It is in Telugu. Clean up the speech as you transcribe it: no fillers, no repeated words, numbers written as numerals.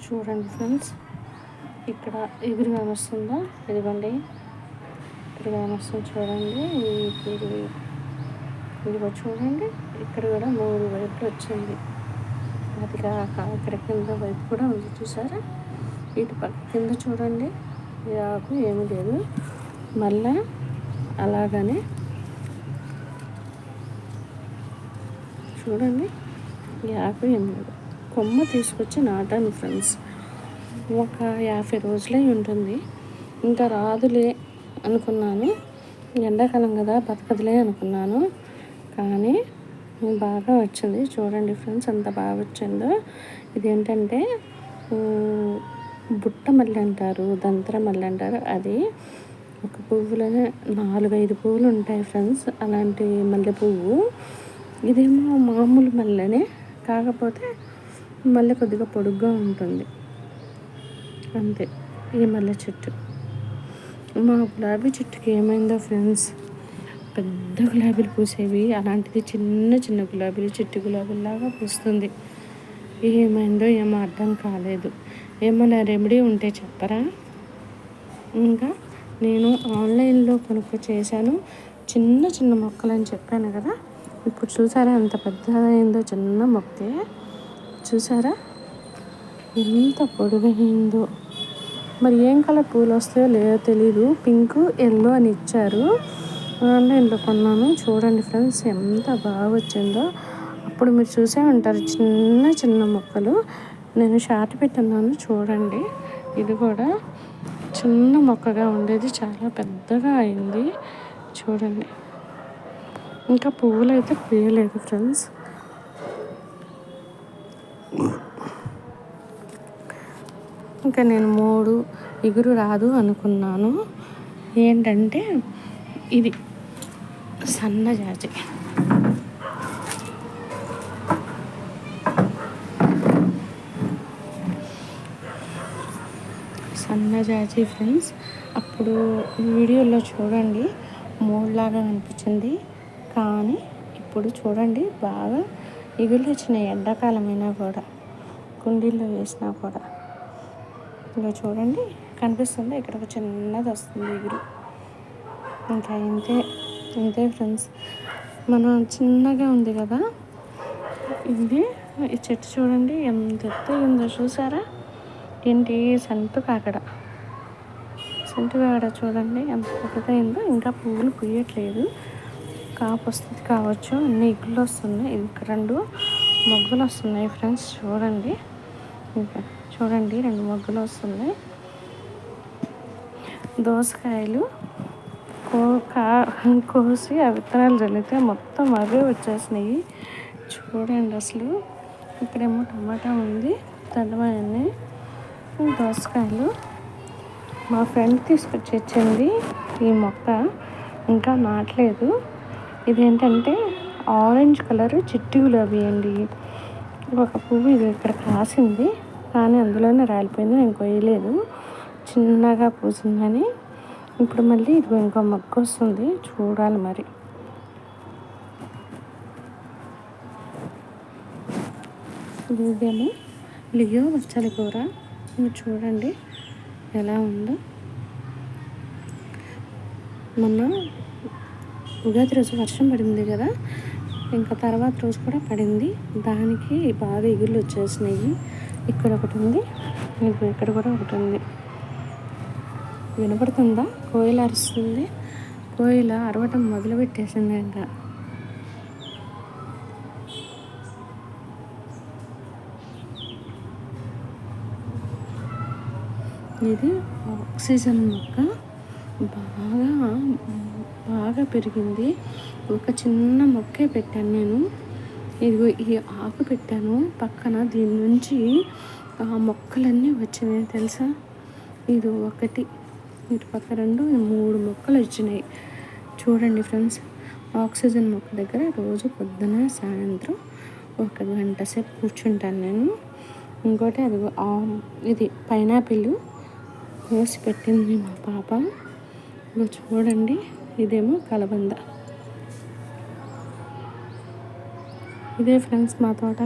చూడండి ఫ్రెండ్స్, ఇక్కడ ఎగురు కానొస్తుందా? ఇదిగోండి, ఇక్కడ కానొస్తుంది చూడండి. ఇదిగో చూడండి, ఇక్కడ కూడా 3 వైపులు వచ్చింది. అది కాక ఇక్కడ కింద వైపు కూడా ఉంది, చూసారా? ఇటు పక్క కింద చూడండి, ఈ ఆకు ఏమీ లేదు. మళ్ళా అలాగనే చూడండి, ఈ ఆకు ఏమి లేదు. కొమ్మ తీసుకొచ్చి నాటాను ఫ్రెండ్స్. ఒక 50 రోజులై ఉంటుంది. ఇంకా రాదులే అనుకున్నాను, ఎండాకాలం కదా బతకదులే అనుకున్నాను. కానీ బాగా వచ్చింది. చూడండి ఫ్రెండ్స్, ఎంత బాగా వచ్చిందో. ఇదేంటంటే బుట్ట మల్లె అంటారు, దంతర మల్లె అంటారు. అది ఒక పువ్వులోనే 4-5 పువ్వులు ఉంటాయి ఫ్రెండ్స్, అలాంటి మల్లె పువ్వు. ఇదేమో మామూలు మల్లెనే, కాకపోతే మల్లె కొద్దిగా పొడుగ్గా ఉంటుంది అంతే. ఈ మల్లె చెట్టు, మా గులాబీ చెట్టుకి ఏమైందో ఫ్రెండ్స్, పెద్ద గులాబీలు పూసేవి, అలాంటిది చిన్న చిన్న గులాబీలు, చెట్టు గులాబీలాగా పూస్తుంది. ఏమైందో ఏమో అర్థం కాలేదు. ఏమైనా రెమెడీ ఉంటే చెప్పరా? ఇంకా నేను ఆన్లైన్లో చేశాను, చిన్న చిన్న మొక్కలని చెప్పాను కదా. ఇప్పుడు చూసారా ఎంత పెద్దదైందో, చిన్న మొక్కే. చూసారా ఎంత పొడుగైందో. మరి ఏం కలర్ పూలు వస్తాయో లేదో తెలీదు. పింక్, ఎల్లో అని ఇచ్చారు. ఆన్లైన్లో కొన్నాను. చూడండి ఫ్రెండ్స్, ఎంత బాగా వచ్చిందో. అప్పుడు మీరు చూసే ఉంటారు, చిన్న చిన్న మొక్కలు. నేను షార్ట్ పెట్టన్నాను చూడండి. ఇది కూడా చిన్న మొక్కగా ఉండేది చాలా పెద్దగా అయింది. చూడండి, ఇంకా పువ్వులు అయితే పూయలేదు ఫ్రెండ్స్. ఇంకా నేను 3 ఎగురు రాదు అనుకున్నాను. ఏంటంటే ఇది సన్నజాజి. సన్నజాజి ఫ్రెండ్స్, అప్పుడు వీడియోలో చూడండి మూడులాగా అనిపించింది, కానీ ఇప్పుడు చూడండి బాగా ఎగురులు వచ్చినాయి. ఎండాకాలమైనా కూడా కుండీల్లో వేసినా కూడా. ఇంకా చూడండి, కనిపిస్తుంది ఇక్కడ ఒక చిన్నది వస్తుంది ఎగురు. ఇంకా ఇంతే ఫ్రెండ్స్. మనం చిన్నగా ఉంది కదా ఇది. ఈ చెట్టు చూడండి ఎంత ఎత్తుగా చూసారా? ఏంటి సెంటు కాకడ చూడండి ఎంత పెద్దదైందో. ఇంకా పువ్వులు పూయట్లేదు, కాపు వస్తుంది కావచ్చు. అన్ని ఇగుళ్ళు వస్తున్నాయి. ఇక్కడ 2 మొగ్గలు వస్తున్నాయి ఫ్రెండ్స్. చూడండి, ఇంకా చూడండి 2 మొగ్గలు వస్తున్నాయి. దోసకాయలు కోసి ఆ విత్తనాలు చల్లితే మొత్తం అవే వచ్చేసినాయి. చూడండి అసలు. ఇక్కడేమో టమాటా ఉంది, తడమని దోసకాయలు. మా ఫ్రెండ్ తీసుకొచ్చి ఇచ్చింది ఈ మొక్క, ఇంకా నాటలేదు. ఇదేంటంటే ఆరెంజ్ కలర్ చిట్టి గులాబీ అండి. ఒక పువ్వు ఇది ఇక్కడ కాసింది, కానీ అందులోనే రాలిపోయింది, నేను కొయ్యలేదు. చిన్నగా పూసిందని. ఇప్పుడు మళ్ళీ ఇదిగో ఇంకో మొక్క వస్తుంది, చూడాలి మరి. ఇదేమో లియో బచ్చలి కూర. చూడండి ఎలా ఉందో. మొన్న ఉగాది రోజు వర్షం పడింది కదా, ఇంకా తర్వాత రోజు కూడా పడింది. దానికి బాగా ఎగుళ్ళు వచ్చేసినాయి. ఇక్కడ ఒకటి ఉంది, ఇక్కడ కూడా ఒకటి ఉంది. వినపడుతుందా? కోయిల అరుస్తుంది. కోయిల అరవటం మొదలు పెట్టేసింది. ఇంకా ఇది ఆక్సిజన్ మొక్క, బాగా పెరిగింది. ఒక చిన్న మొక్కే పెట్టాను నేను. ఇదిగో ఈ ఆకు పెట్టాను పక్కన, దీని నుంచి ఆ మొక్కలన్నీ వచ్చినాయి తెలుసా. ఇది ఒకటి, ఇటు పక్క 2, 3 మొక్కలు వచ్చినాయి. చూడండి ఫ్రెండ్స్, ఆక్సిజన్ మొక్క దగ్గర రోజు పొద్దున సాయంత్రం 1 గంట సేపు కూర్చుంటాను నేను. ఇంకోటి అదిగో ఇది పైనాపిల్ కోసి పెట్టింది మా పాప. ఇదిగో చూడండి, ఇదేమో కలబంద. ఇదే ఫ్రెండ్స్ మా తోట.